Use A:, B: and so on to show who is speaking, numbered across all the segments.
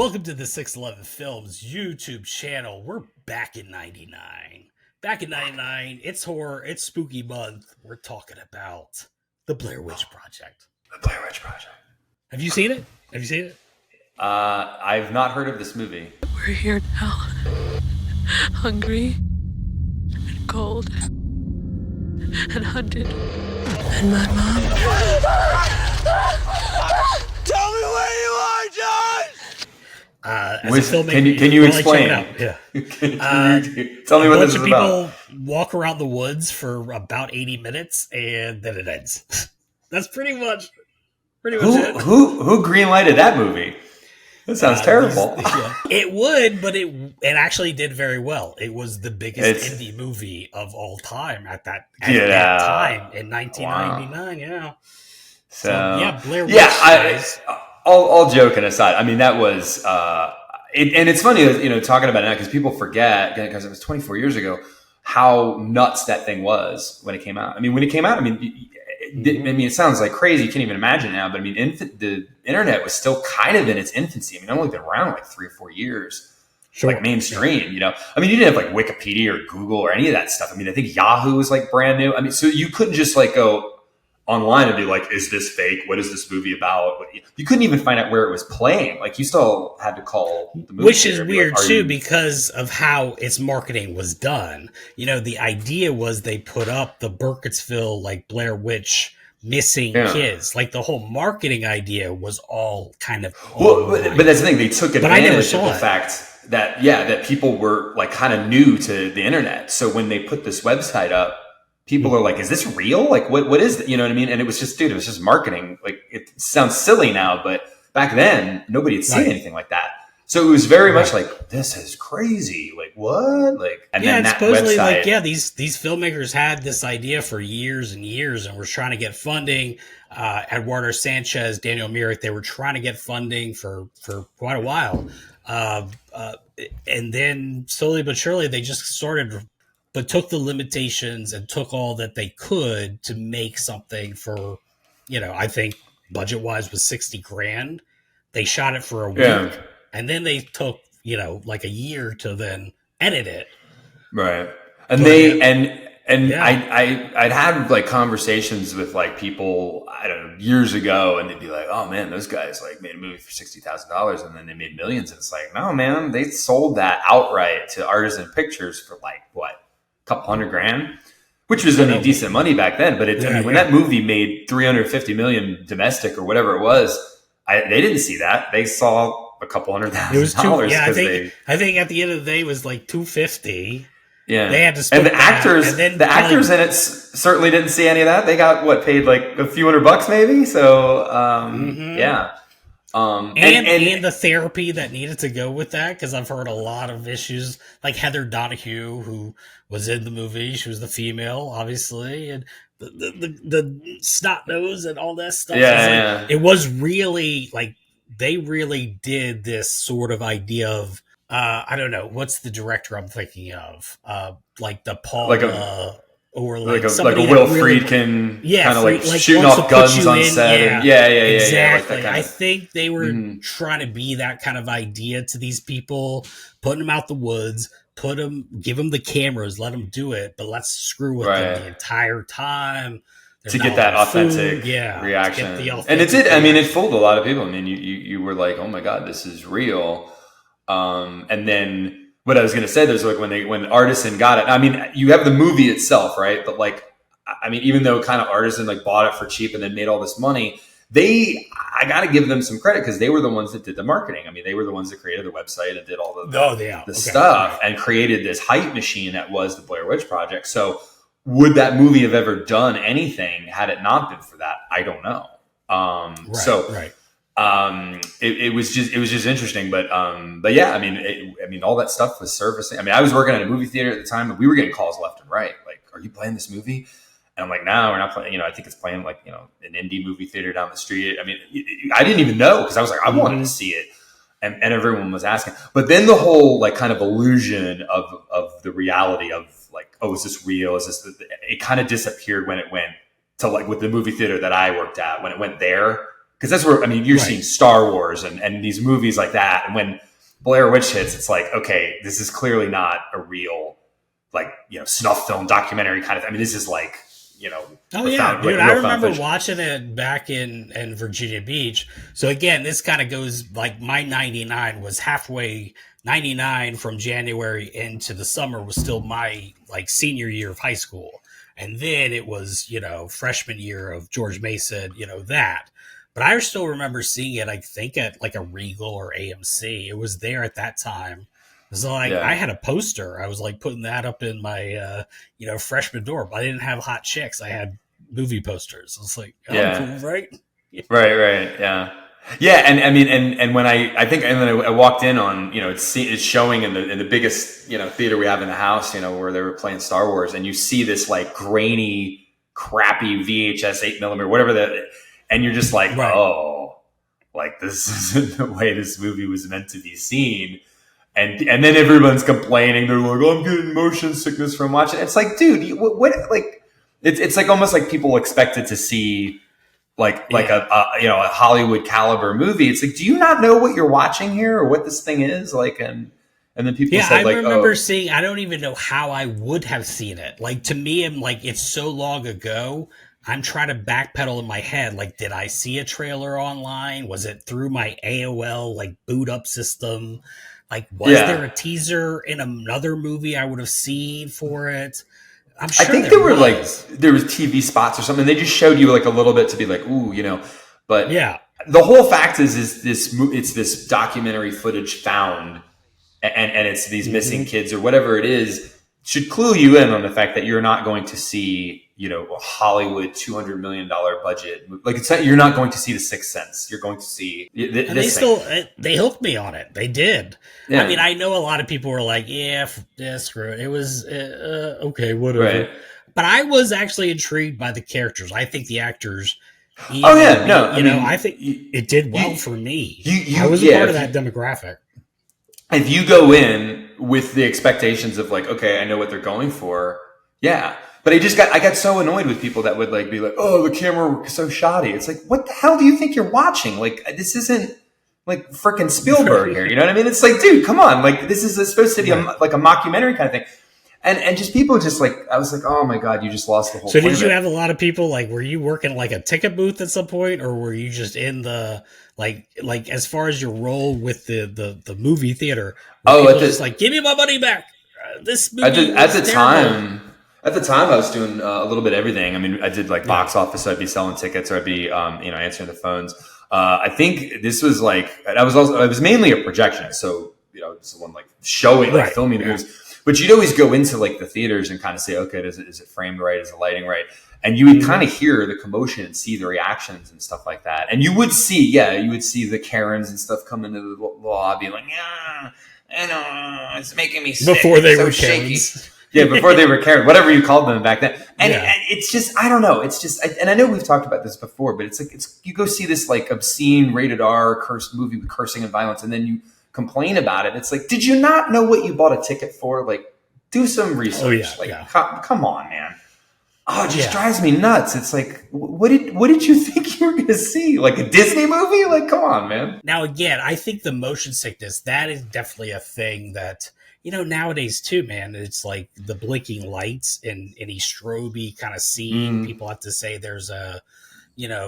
A: Welcome to the 611 Films YouTube channel. We're back in 99. Back in 99, it's horror, it's spooky month. We're talking about the Blair Witch Project.
B: The Blair Witch Project.
A: Have you seen it? Have you seen it?
B: I've not heard of this movie.
C: We're here now. Hungry and cold and hunted. And my mom.
D: Tell me where you are, John!
A: As a filmmaker,
B: can you explain?
A: Yeah.
B: Tell me what this is about.
A: A bunch of people walk around the woods for about 80 minutes and then it ends. That's pretty much it.
B: Who greenlighted that movie? That sounds terrible.
A: It would, but it actually did very well. It was the biggest indie movie of all time at that time in 1999. Wow. Yeah. So Blair Witch.
B: All joking aside, I mean that was, and it's funny, talking about it now because people forget because it was 24 years ago how nuts that thing was when it came out. I mean, when it came out, it sounds like crazy. You can't even imagine now, but the internet was still kind of in its infancy. It only been around like 3 or 4 years, like mainstream, you didn't have like Wikipedia or Google or any of that stuff. I think Yahoo was like brand new. So you couldn't just like go online and be like, is this fake? What is this movie about? You couldn't even find out where it was playing. Like you still had to call the movie.
A: Which is weird too, because of how its marketing was done. The idea was they put up the Burkittsville, like Blair Witch missing kids. Like the whole marketing idea was all kind of.
B: But that's the thing. They took advantage of the fact that people were like kind of new to the internet. So when they put this website up, people are like, is this real? Like, what is it? You know what I mean? And it was just marketing. Like, it sounds silly now, but back then, nobody had seen anything like that. So it was very much like, this is crazy. Like, what? Like, and then that
A: supposedly,
B: website.
A: These filmmakers had this idea for years and years and were trying to get funding. Eduardo Sanchez, Daniel Myrick, they were trying to get funding for quite a while. And then slowly but surely, they just started... but took the limitations and took all that they could to make something for, I think budget-wise was $60,000. They shot it for a week, and then they took, like a year to then edit it.
B: Right. And I'd had like conversations with like people, I don't know, years ago, and they'd be like, oh man, those guys like made a movie for $60,000 and then they made millions. And it's like, no, man, they sold that outright to Artisan Pictures for like what? Couple $100,000, which was decent money back then. But when that movie made $350 million domestic or whatever it was, they didn't see that. They saw a couple $100,000.
A: I think at the end of the day it was like $250.
B: Yeah,
A: they had to split
B: and the actors in it certainly didn't see any of that. They got paid like a few $100 maybe. So yeah.
A: And the therapy that needed to go with that, because I've heard a lot of issues, like Heather Donahue, who was in the movie. She was the female, obviously, and the snot nose and all that stuff. It was really like they really did this sort of idea of I don't know, what's the director I'm thinking of, like the Paul. Or like a
B: Will Friedkin, kind of like shooting off guns on set.
A: Exactly.
B: Like
A: I think they were trying to be that kind of idea to these people, putting them out the woods, give them the cameras, let them do it, but let's screw with them the entire time.
B: To get that authentic reaction. And it did. It fooled a lot of people. You were like, oh my God, this is real. And then what I was going to say, there's like when Artisan got it, you have the movie itself, right? But like, even though kind of Artisan like bought it for cheap and then made all this money, I got to give them some credit because they were the ones that did the marketing. They were the ones that created the website and did all the stuff and created this hype machine that was the Blair Witch Project. So would that movie have ever done anything had it not been for that? I don't know. It was just interesting, but yeah, all that stuff was surfacing. I was working at a movie theater at the time, and we were getting calls left and right, like, "Are you playing this movie?" And I'm like, "No, we're not playing." I think it's playing like an indie movie theater down the street. I didn't even know because I was like, I wanted to see it, and everyone was asking. But then the whole like kind of illusion of the reality of like, oh, is this real? Is this? It kind of disappeared when it went to like with the movie theater that I worked at when it went there. because that's where, I mean, you're seeing Star Wars and these movies like that. And when Blair Witch hits, it's like, okay, this is clearly not a real, like, snuff film documentary kind of, I mean, this is like,
A: oh yeah, dude, I remember watching it back in Virginia Beach. So again, this kind of goes like my 99 was halfway. 99 from January into the summer was still my like senior year of high school, and then it was freshman year of George Mason, that. But I still remember seeing it, I think at like a Regal or AMC. It was there at that time. So like I had a poster. I was like putting that up in my freshman dorm. I didn't have hot chicks. I had movie posters. I was like, cool, right?
B: Right, yeah. Yeah, and I mean, and when I think, and then I walked in on, it's showing in the biggest, theater we have in the house, where they were playing Star Wars, and you see this like grainy, crappy VHS 8mm, whatever that, and you're just like, oh, like this isn't the way this movie was meant to be seen. And then everyone's complaining. They're like, oh, I'm getting motion sickness from watching it. It's like, dude, what like, it's like almost like people expected to see like a Hollywood caliber movie. It's like, do you not know what you're watching here or what this thing is? Like, and then people said, like, I remember
A: seeing, I don't even know how I would have seen it. Like, to me, I'm like, it's so long ago. I'm trying to backpedal in my head. Like, did I see a trailer online? Was it through my AOL, like, boot up system? Like, was there a teaser in another movie I would have seen for it? I'm sure
B: I think there was TV spots or something. They just showed you like a little bit to be like, ooh, but the whole fact is this documentary footage found and it's these missing kids or whatever it is should clue you in on the fact that you're not going to see, a Hollywood $200 million budget. Like you're not going to see The Sixth Sense. You're going to see this thing.
A: They hooked me on it. They did. Yeah. I mean, I know a lot of people were like, screw it. It was okay, whatever. Right. But I was actually intrigued by the characters. I think the actors. I think it did well for me. I was a part of that demographic.
B: If you go in with the expectations of like, okay, I know what they're going for, but I got so annoyed with people that would like be like, oh, the camera was so shoddy. It's like, what the hell do you think you're watching? Like, this isn't like freaking Spielberg here. You know what I mean? It's like, dude, come on. Like, this is supposed to be like a mockumentary kind of thing. And just people just like, I was like, oh my God, you just lost the whole
A: point. So did you have a lot of people, like, were you working like a ticket booth at some point, or were you just in the, like as far as your role with the movie theater? Just like, give me my money back. This movie
B: at the time, I was doing a little bit of everything. I mean, I did like box office. So I'd be selling tickets, or I'd be, answering the phones. I think this was like, I was mainly a projectionist. So, someone like showing, like filming the movies. But you'd always go into like the theaters and kind of say, okay, is it framed right? Is the lighting right? And you would kind of hear the commotion and see the reactions and stuff like that. And you would see the Karens and stuff come into the lobby like, I know, it's making me sick.
A: Before they were Karens.
B: Yeah, before they were Karen, whatever you called them back then. And it's just, I don't know. It's just, and I know we've talked about this before, but it's like, you go see this like obscene rated R cursed movie with cursing and violence, and then you complain about it. It's like, did you not know what you bought a ticket for? Like, do some research. Come on, man. Oh, it just drives me nuts. It's like, what did you think you were going to see? Like a Disney movie? Like, come on, man.
A: Now, again, I think the motion sickness, that is definitely a thing that, nowadays too, man, it's like the blinking lights and any strobe kind of scene. People have to say there's a,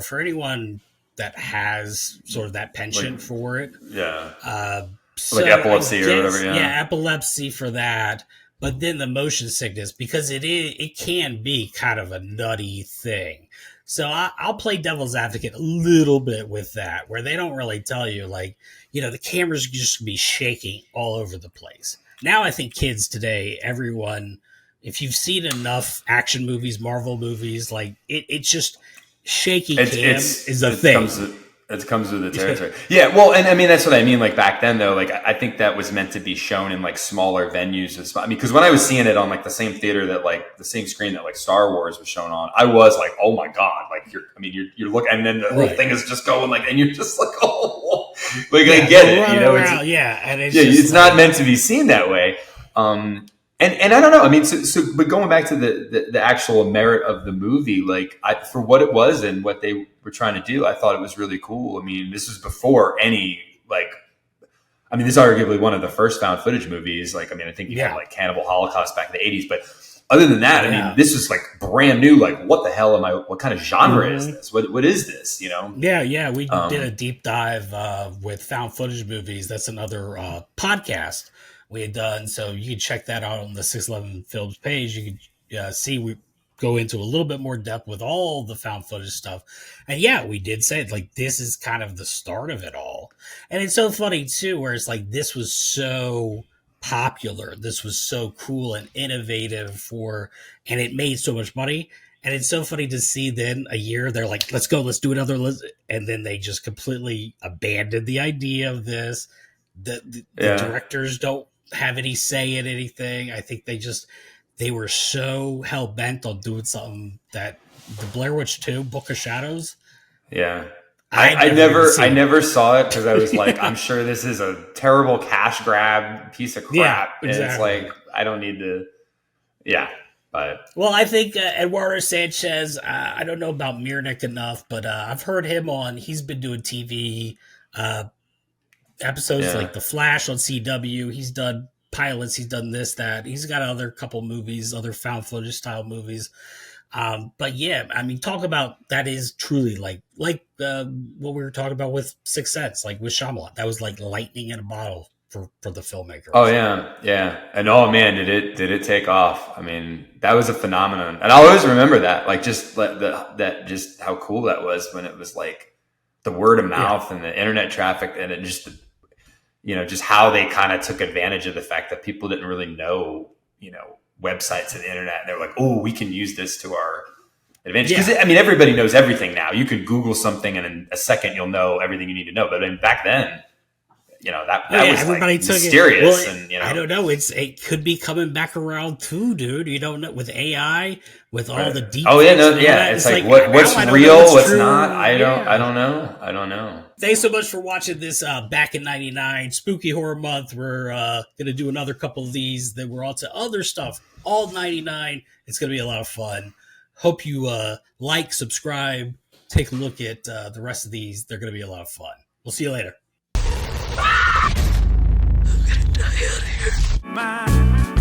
A: for anyone that has sort of that penchant for it.
B: Yeah. Like epilepsy or whatever.
A: Yeah, epilepsy for that. But then the motion sickness, because it can be kind of a nutty thing. So I'll play devil's advocate a little bit with that, where they don't really tell you, like, the camera's just be shaking all over the place. Now I think kids today, everyone, if you've seen enough action movies, Marvel movies, like it's just shaky cam is a thing.
B: It comes with the territory. Yeah, well, and I mean, that's what I mean. Like back then, though, like I think that was meant to be shown in like smaller venues. I mean, because when I was seeing it on like the same theater that like the same screen that like Star Wars was shown on, I was like, oh my God, like you're looking, and then the whole thing is just going like, and you're just like, oh, like I get it,
A: and it's
B: it's not meant to be seen that way. And I don't know. I mean, but going back to the actual merit of the movie, like for what it was and what they were trying to do, I thought it was really cool. I mean, this was before any like. I mean, this is arguably one of the first found footage movies. Like, I mean, I think you had like Cannibal Holocaust back in the 80s, but other than that, I mean, this was like brand new. Like, what the hell what kind of genre is this? What is this? You know?
A: Yeah. We did a deep dive with found footage movies. That's another podcast we had done. So you can check that out on the 611 Films page. You can see we go into a little bit more depth with all the found footage stuff. And yeah, we did say it, like, this is kind of the start of it all. And it's so funny too, where it's like, this was so popular. This was so cool and innovative and it made so much money. And it's so funny to see then a year, they're like, let's go, let's do another. And then they just completely abandoned the idea of this. The directors don't have any say in anything. I think they were so hell bent on doing something that the Blair Witch 2 Book of Shadows.
B: Yeah. I never saw it because I was like, I'm sure this is a terrible cash grab piece of crap.
A: Yeah, exactly.
B: And it's like, I don't need to. Yeah. But
A: well, I think Eduardo Sanchez, I don't know about Mirnick enough, but I've heard him he's been doing TV episodes like The Flash on CW. He's done pilots. He's done this, that. He's got other couple movies, other found footage style movies. But yeah, I mean, talk about that is truly like what we were talking about with Sixth Sense, like with Shyamalan. That was like lightning in a bottle for the filmmaker.
B: Oh yeah. And oh man, did it take off? I mean, that was a phenomenon, and I'll always remember that. Like just that just how cool that was when it was like the word of mouth and the internet traffic, and it just just how they kind of took advantage of the fact that people didn't really know websites and the internet, and they're like, oh, we can use this to our advantage. Because I mean, everybody knows everything now. You can Google something and in a second you'll know everything you need to know. But I mean, back then, that was everybody like mysterious.
A: Well,
B: and
A: I don't know. It could be coming back around too, dude. You don't know, with AI, with all the deep.
B: Oh yeah, it's like what's real, what's not. I don't know.
A: Thanks so much for watching this Back in 99 Spooky Horror Month. We're going to do another couple of these. Then we're on to other stuff. All 99. It's going to be a lot of fun. Hope you like, subscribe, take a look at the rest of these. They're going to be a lot of fun. We'll see you later.
C: I'm gonna die out here.